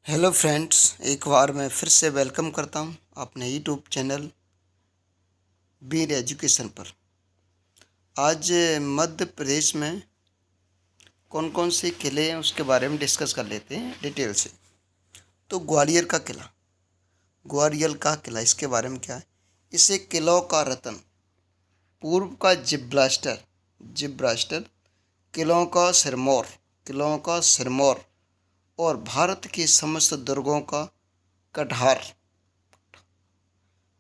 Hello friends, एक बार मैं फिर से वेलकम करता हूं अपने यूट्यूब चैनल बीर एजुकेशन पर। आज मध्य प्रदेश में कौन कौन से किले हैं उसके बारे में डिस्कस कर लेते हैं डिटेल से। तो ग्वालियर का किला इसके बारे में क्या है। इसे किलों का रतन, पूर्व का जिब्रास्टर, किलों का सिरमौर और भारत के समस्त दुर्गों का कठार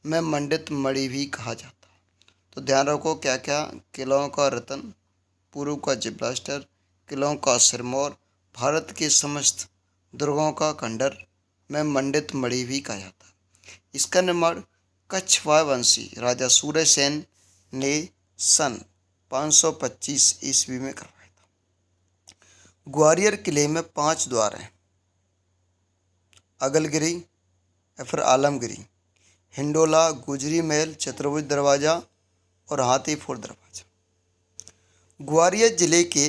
में मंडित मणि भी कहा जाता है। तो ध्यान रखो क्या क्या, किलों का रतन, पूर्व का जिब्राल्टर, किलों का सिरमौर, भारत के समस्त दुर्गों का खंडर में मंडित मणि भी कहा जाता है। इसका निर्माण कछवाड़ वंशी राजा सूर्यसेन ने सन 525 ईस्वी में करवाया था। ग्वालियर किले में 5 द्वार हैं: अगलगिरी या फिर आलमगिरी, हिंडोला, गुजरी महल, चतुर्भुज दरवाजा और हाथीफोड़ दरवाजा। ग्वालियर जिले के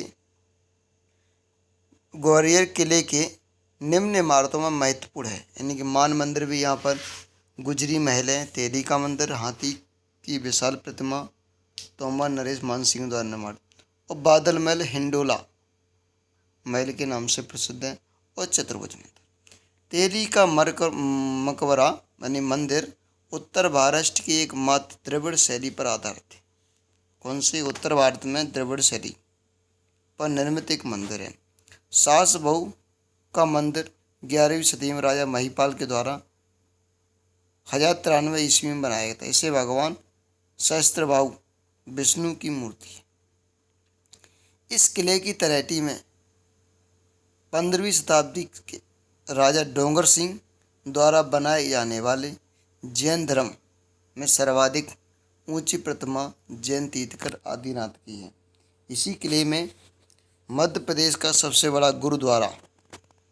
ग्वालियर किले के निम्न इमारतों में महत्वपूर्ण है, यानी कि मान मंदिर भी यहाँ पर, गुजरी महल है, तेली का मंदिर, हाथी की विशाल प्रतिमा तोमर नरेश मान सिंह द्वारा निर्माण, और बादल महल हिंडोला महल के नाम से प्रसिद्ध है, और चतुर्भुज मंदिर। तेली का मकबरा यानी मंदिर उत्तर महाराष्ट्र की एकमात्र द्रविड़ शैली पर आधारित है। कौन सी? उत्तर भारत में द्रविड़ शैली पर निर्मित एक मंदिर है। सास बहू का मंदिर 11वीं सदी में राजा महिपाल के द्वारा 1093 ईस्वी में बनाया गया था। इसे भगवान सहस्त्रबाहु विष्णु की मूर्ति है। इस किले की तलहटी में 15वीं शताब्दी के राजा डोंगर सिंह द्वारा बनाए जाने वाले जैन धर्म में सर्वाधिक ऊंची प्रतिमा जैन तीर्थकर आदिनाथ की है। इसी किले में मध्य प्रदेश का सबसे बड़ा गुरुद्वारा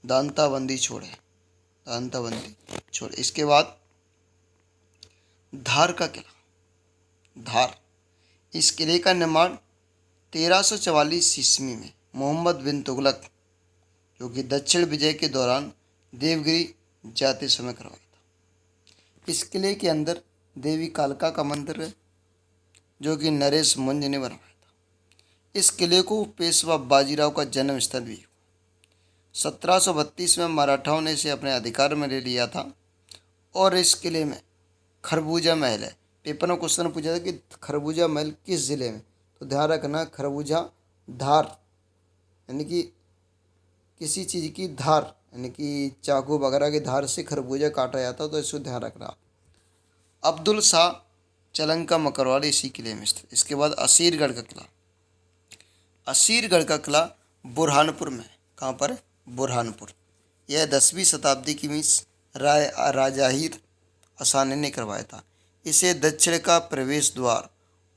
दांताबंदी छोड़ है। इसके बाद धार का किला। धार, इस किले का निर्माण 1344 ईस्वी में मोहम्मद बिन तुगलक, जो कि दक्षिण विजय के दौरान देवगिरी जाते समय करवाया था। इस किले के अंदर देवी कालका का मंदिर है, जो कि नरेश मुंज ने बनवाया था। इस किले को पेशवा बाजीराव का जन्म स्थल भी हुआ। 1732 में मराठाओं ने इसे अपने अधिकार में ले लिया था। और इस किले में खरबूजा महल है। पेपर में क्वेश्चन पूछा था कि खरबूजा महल किस जिले में, तो ध्यान रखना खरबूजा धार, यानी कि किसी चीज़ की धार, यानी कि चाकू वगैरह की धार से खरबूजा काटा जाता, तो इसको ध्यान रखना। अब्दुल शाह चलंग का मकरवाल इसी किले में स्थित। इसके बाद असीरगढ़ का किला। असीरगढ़ का किला बुरहानपुर में, कहाँ पर? बुरहानपुर। यह 10वीं शताब्दी की राजाहिर असानी ने करवाया था। इसे दक्षिण का प्रवेश द्वार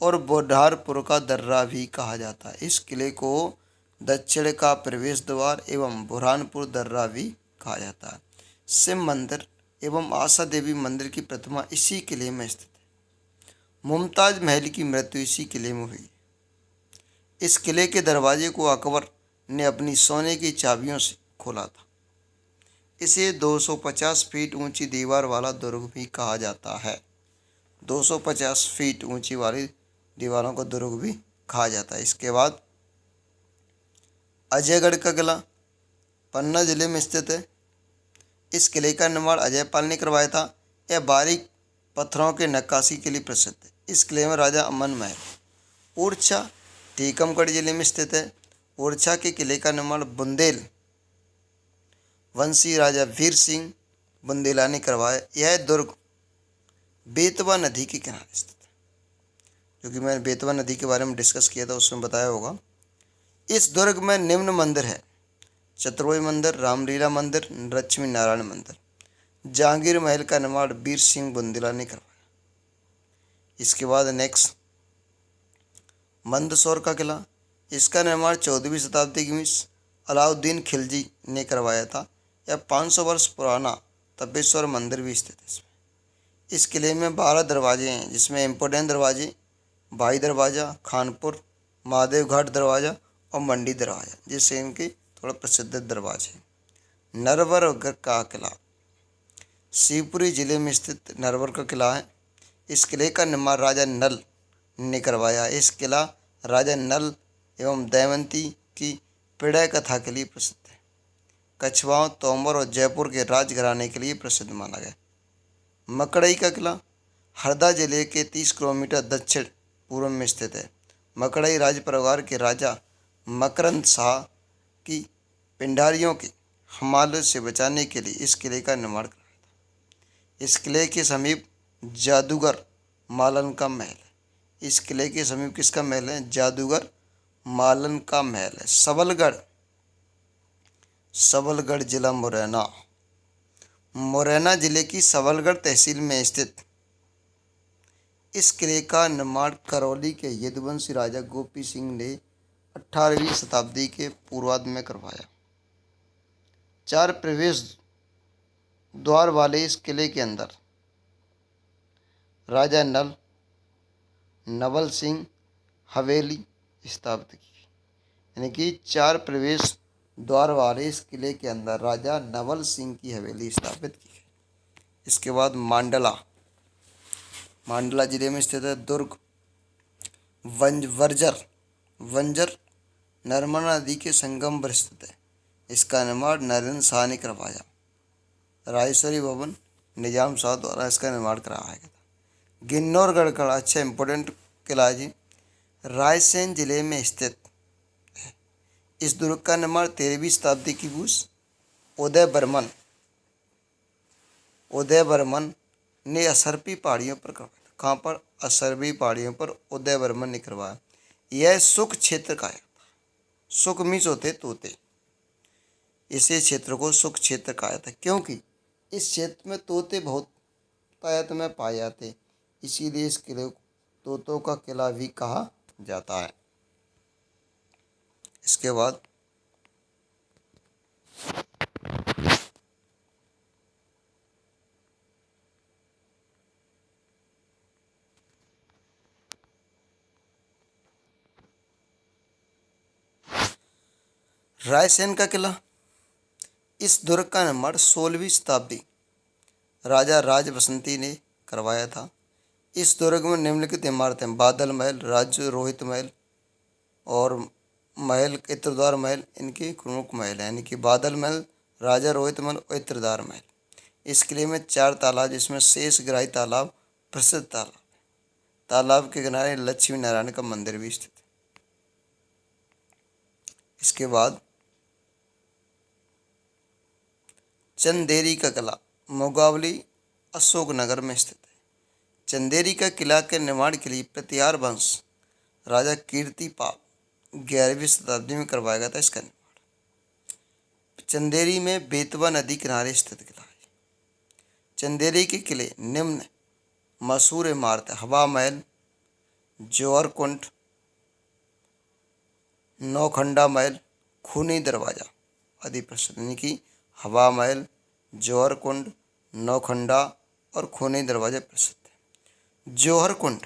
और बुरहानपुर का दर्रा भी कहा जाता है। इस किले को दक्षिण का प्रवेश द्वार एवं बुरहानपुर दर्रा भी कहा जाता है। शिव मंदिर एवं आशा देवी मंदिर की प्रतिमा इसी किले में स्थित है। मुमताज महल की मृत्यु इसी किले में हुई। इस किले के दरवाजे को अकबर ने अपनी सोने की चाबियों से खोला था। इसे 250 फीट ऊंची दीवार वाला दुर्ग भी कहा जाता है। 250 फीट ऊंची वाली दीवारों को दुर्ग भी कहा जाता है। इसके बाद अजयगढ़ का किला पन्ना जिले में स्थित है। इस किले का निर्माण अजयपाल ने करवाया था। यह बारीक पत्थरों के नक्काशी के लिए प्रसिद्ध है। इस किले में राजा अमन महल। ओरछा टीकमगढ़ जिले में स्थित है। ओरछा के किले का निर्माण बुंदेल वंशी राजा वीर सिंह बुंदेला ने करवाया। यह दुर्ग बेतवा नदी के किनारे स्थित है, क्योंकि मैंने बेतवा नदी के बारे में डिस्कस किया था, उसमें बताया होगा। इस दुर्ग में निम्न मंदिर है: चतुर्भुज मंदिर, रामलीला मंदिर, लक्ष्मी नारायण मंदिर। जहांगीर महल का निर्माण वीर सिंह बुंदेला ने करवाया। इसके बाद नेक्स्ट मंदसौर का किला। इसका निर्माण 14वीं शताब्दी में अलाउद्दीन खिलजी ने करवाया था। यह 500 वर्ष पुराना तपेश्वर मंदिर भी स्थित है इसमें। इस किले में 12 दरवाजे हैं, जिसमें इम्पोर्टेंट दरवाजे भाई दरवाज़ा, खानपुर, महादेव घाट दरवाज़ा और मंडी दरवाज़ा, जिससे इनके थोड़ा प्रसिद्ध दरवाजे हैं। नरवरगढ़ का किला शिवपुरी जिले में स्थित नरवर का किला है। इस किले का निर्माण राजा नल ने करवाया। इस किला राजा नल एवं दमयंती की प्रणय कथा के लिए प्रसिद्ध है। कछवाओं, तोमर और जयपुर के राजघराने के लिए प्रसिद्ध माना गया। मकड़ई का किला हरदा जिले के 30 किलोमीटर दक्षिण पूर्व में स्थित है। मकड़ई राज परिवार के राजा मकरंद शाह की पिंडारियों के हमले से बचाने के लिए इस किले का निर्माण कराया था। इस किले के समीप जादूगर मालन का महल है। इस किले के समीप किसका महल है? जादूगर मालन का महल है। सबलगढ़ जिला मुरैना जिले की सबलगढ़ तहसील में स्थित इस किले का निर्माण करौली के यदुवंशी राजा गोपी सिंह ने 18वीं शताब्दी के पूर्वार्ध में करवाया। 4 प्रवेश द्वार वाले इस किले के अंदर राजा नवल सिंह हवेली स्थापित की। यानी कि 4 प्रवेश द्वार वाले इस किले के अंदर राजा नवल सिंह की हवेली स्थापित की। इसके बाद मांडला जिले में स्थित है। दुर्ग वंजर नर्मदा नदी के संगम पर स्थित है। इसका निर्माण नरेंद्र शाह ने करवाया। रायसरी भवन निजाम शाह द्वारा इसका निर्माण कराया गया था। गिन्नौरगढ़ का अच्छा इंपॉर्टेंट किला जी रायसेन जिले में स्थित है। इस दुर्ग का निर्माण 13वीं शताब्दी की उदय बर्मन ने असरपी पहाड़ियों पर करवाया था। कहाँ पर? असरपी पहाड़ियों पर उदय बर्मन ने करवाया। यह सुख क्षेत्र का है। सुख मीन्स होते तोते। इसी क्षेत्र को सुख क्षेत्र कहा था क्योंकि इस क्षेत्र में तोते बहुत तायत में पाए जाते, इसीलिए इस किले को तोतों का किला भी कहा जाता है। इसके बाद रायसेन का किला। इस दुर्ग का निर्माण 16वीं शताब्दी राजा राज बसंती ने करवाया था। इस दुर्ग में निम्नलिखित इमारतें बादल महल, राज रोहित महल और महल इत्रद्वार महल इनके प्रमुख महल हैं। यानी कि बादल महल, राजा रोहित महल और इत्रद्वार महल। इस किले में 4 तालाब जिसमें शेषग्राही तालाब प्रसिद्ध तालाब है। तालाब के किनारे लक्ष्मी नारायण का मंदिर भी स्थित है। इसके बाद चंदेरी का किला मुगावली अशोकनगर में स्थित है। चंदेरी का किला के निर्माण के लिए प्रतिहार वंश राजा कीर्तिपाल 11वीं शताब्दी में करवाया गया था। इसका निर्माण चंदेरी में बेतवा नदी किनारे स्थित किला है। चंदेरी के किले निम्न मशहूर इमारत हवा महल, जौहर कुंड, नौखंडा महल, खूनी दरवाजा आदि प्रसिद्ध। यानी कि हवा महल, जौहर कुंड, नौखंडा और खूनी दरवाजा प्रसिद्ध है। जौहर कुंड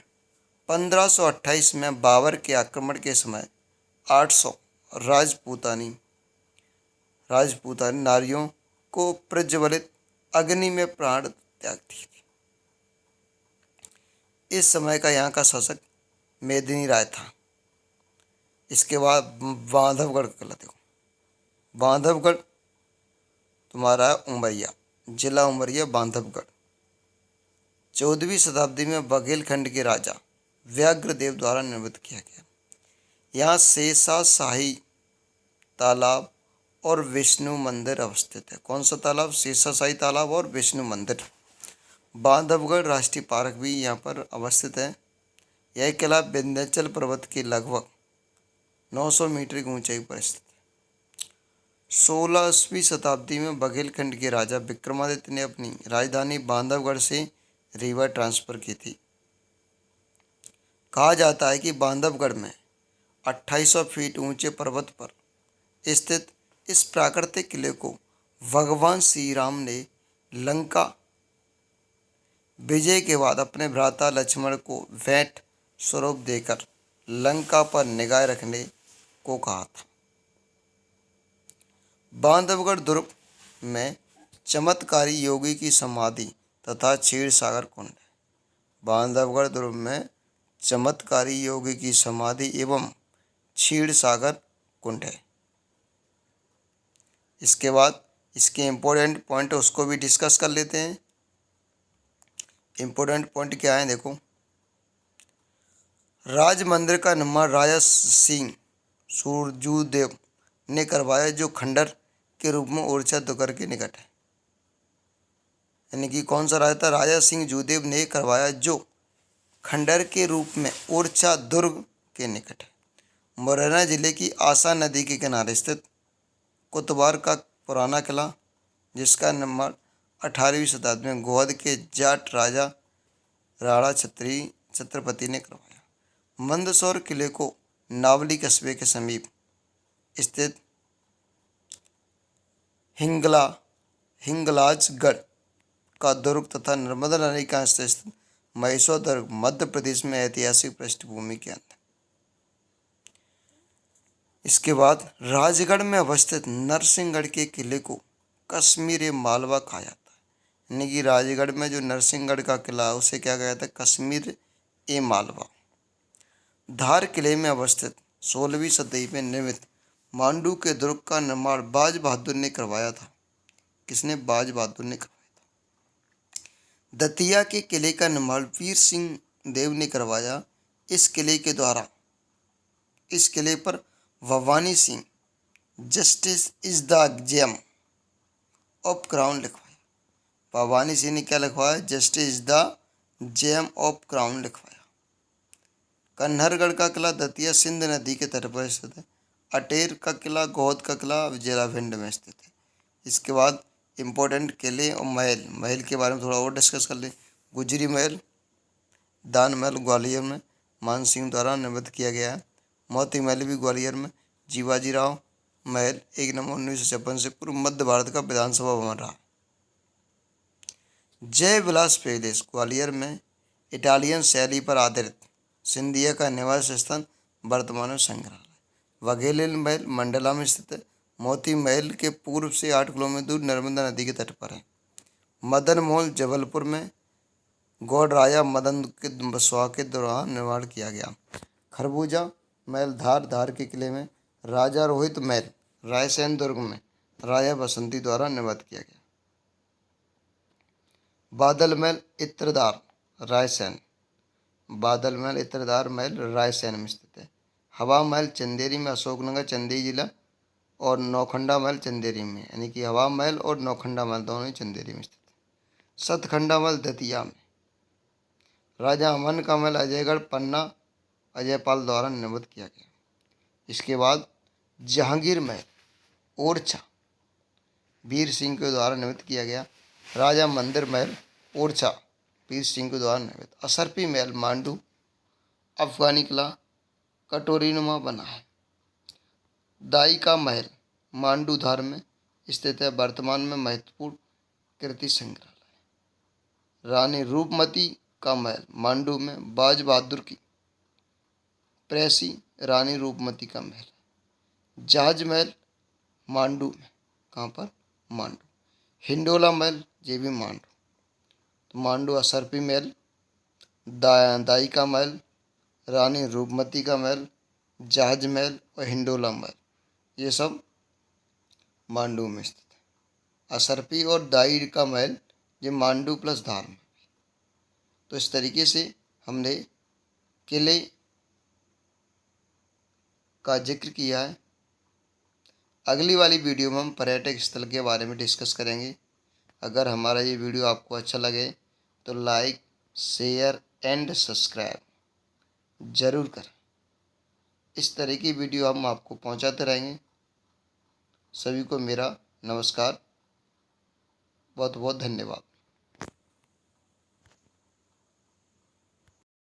1528 में बाबर के आक्रमण के समय 800 राजपूतानी नारियों को प्रज्वलित अग्नि में प्राण त्याग दिए थे। इस समय का यहाँ का शासक मेदिनी राय था। इसके बाद बांधवगढ़ का किला देखो। बांधवगढ़ तुम्हारा है उमरिया, जिला उमरिया बांधवगढ़। 14वीं शताब्दी में बघेलखंड के राजा व्याघ्रदेव द्वारा निर्मित किया गया। यहाँ शेषाशाही तालाब और विष्णु मंदिर अवस्थित है। कौन सा तालाब? शेषाशाही तालाब और विष्णु मंदिर। बांधवगढ़ राष्ट्रीय पार्क भी यहाँ पर अवस्थित है। यह किला विंध्याचल पर्वत की लगभग 900 मीटर की ऊंचाई पर स्थित है। 16वीं शताब्दी में बघेलखंड के राजा विक्रमादित्य ने अपनी राजधानी बांधवगढ़ से रीवा ट्रांसफर की थी। कहा जाता है कि बांधवगढ़ में 2800 फीट ऊंचे पर्वत पर स्थित इस प्राकृतिक किले को भगवान श्री राम ने लंका विजय के बाद अपने भ्राता लक्ष्मण को भेंट स्वरूप देकर लंका पर निगाह रखने को कहा था। बांधवगढ़ दुर्ग में चमत्कारी योगी की समाधि तथा क्षीर सागर कुंड है। बांधवगढ़ दुर्ग में चमत्कारी योगी की समाधि एवं क्षीर सागर कुंड है। इसके बाद इसके इम्पोर्टेंट पॉइंट उसको भी डिस्कस कर लेते हैं। इम्पोर्टेंट पॉइंट क्या है देखो। राज मंदिर का निर्माण राजा सिंह सूरजूदेव ने करवाया, जो खंडर के रूप में ओरछा दुर्ग के निकट है। यानी कि कौन सा राजा था? राजा सिंह जूदेव ने करवाया, जो खंडर के रूप में ओरछा दुर्ग के निकट है। मुरैना जिले की आसा नदी के किनारे स्थित कोतवार का पुराना किला, जिसका निर्माण 18वीं शताब्दी में गोहद के जाट राजा राणा छत्रपति ने करवाया। मंदसौर किले को नावली कस्बे के समीप स्थित हिंगलाजगढ़ का दुर्ग तथा नर्मदा नदी का स्थित महेश्वर दुर्ग मध्य प्रदेश में ऐतिहासिक पृष्ठभूमि के अंदर। इसके बाद राजगढ़ में अवस्थित नरसिंहगढ़ के किले को कश्मीर मालवा कहा जाता है। यानी कि राजगढ़ में जो नरसिंहगढ़ का किला है उसे क्या कहा जाता है? कश्मीर ए मालवा। धार किले में अवस्थित 16वीं सदी में निर्मित मांडू के दुर्ग का निर्माण बाज बहादुर ने करवाया था। किसने? बाज बहादुर ने करवाया था। दतिया के किले का निर्माण वीर सिंह देव ने करवाया। इस किले पर Bhavani Singh justice is the gem of crown लिखवाया। भवानी सिंह ने क्या लिखवाया? Justice is the gem of crown लिखवाया। कन्हरगढ़ का किला दतिया सिंध नदी के तट पर स्थित है। अटेर का किला, गोहद का किला जिला भिंड में स्थित है। इसके बाद इम्पोर्टेंट किले और महल के बारे में थोड़ा और डिस्कस कर लें। गुजरी महल, दान महल ग्वालियर में मान सिंह द्वारा निर्मित किया गया है। मोती महल भी ग्वालियर में। जीवाजी राव महल 1 नवंबर 1956 से पूर्व मध्य भारत का विधानसभा भवन रहा। जय विलास पैलेस ग्वालियर में इटालियन शैली पर आधारित सिंधिया का निवास स्थान, वर्तमान में संग्रहालय। वघेले महल मंडला में स्थित है। मोती महल के पूर्व से 8 किलोमीटर दूर नर्मदा नदी के तट पर है। मदन महल जबलपुर में गौड़ राजा मदन के बसवा के दौरान निर्माण किया गया। खरबूजा महल धार के किले में। राजा रोहित महल रायसेन दुर्ग में राजा बसंती द्वारा निर्मित किया गया। बादल महल इत्रदार महल रायसेन में स्थित है। हवा महल चंदेरी में, अशोकनगर चंदेरी जिला, और नौखंडा महल चंदेरी में। यानी कि हवा महल और नौखंडा महल दोनों ही चंदेरी में स्थित है। सतखंडा महल दतिया में। राजा अमन का महल अजयगढ़ पन्ना अजयपाल द्वारा निर्मित किया गया। इसके बाद जहांगीर महल ओरछा वीर सिंह के द्वारा निर्मित किया गया। राजा मंदिर महल ओरछा वीर सिंह के द्वारा निर्मित। असरपी महल मांडू अफगानी किला कटोरीनुमा बना है। दाई का महल मांडू धार में स्थित है, वर्तमान में महत्वपूर्ण कृति संग्रहालय। रानी रूपमती का महल मांडू में बाज बहादुर की प्रेसी रानी रूपमती का महल है। जहाज महल मांडू में, कहाँ पर? मांडू। हिंडोला महल ये भी मांडू। तो मांडू असरपी महल, दाई का महल, रानी रूपमती का महल, जहाज महल और हिंडोला महल, ये सब मांडू में स्थित है। असरपी और दाई का महल ये मांडू प्लस धार में। तो इस तरीके से हमने किले का जिक्र किया है। अगली वाली वीडियो में हम पर्यटक स्थल के बारे में डिस्कस करेंगे। अगर हमारा ये वीडियो आपको अच्छा लगे तो लाइक, शेयर एंड सब्सक्राइब ज़रूर करें। इस तरह की वीडियो हम आपको पहुंचाते रहेंगे। सभी को मेरा नमस्कार, बहुत बहुत धन्यवाद।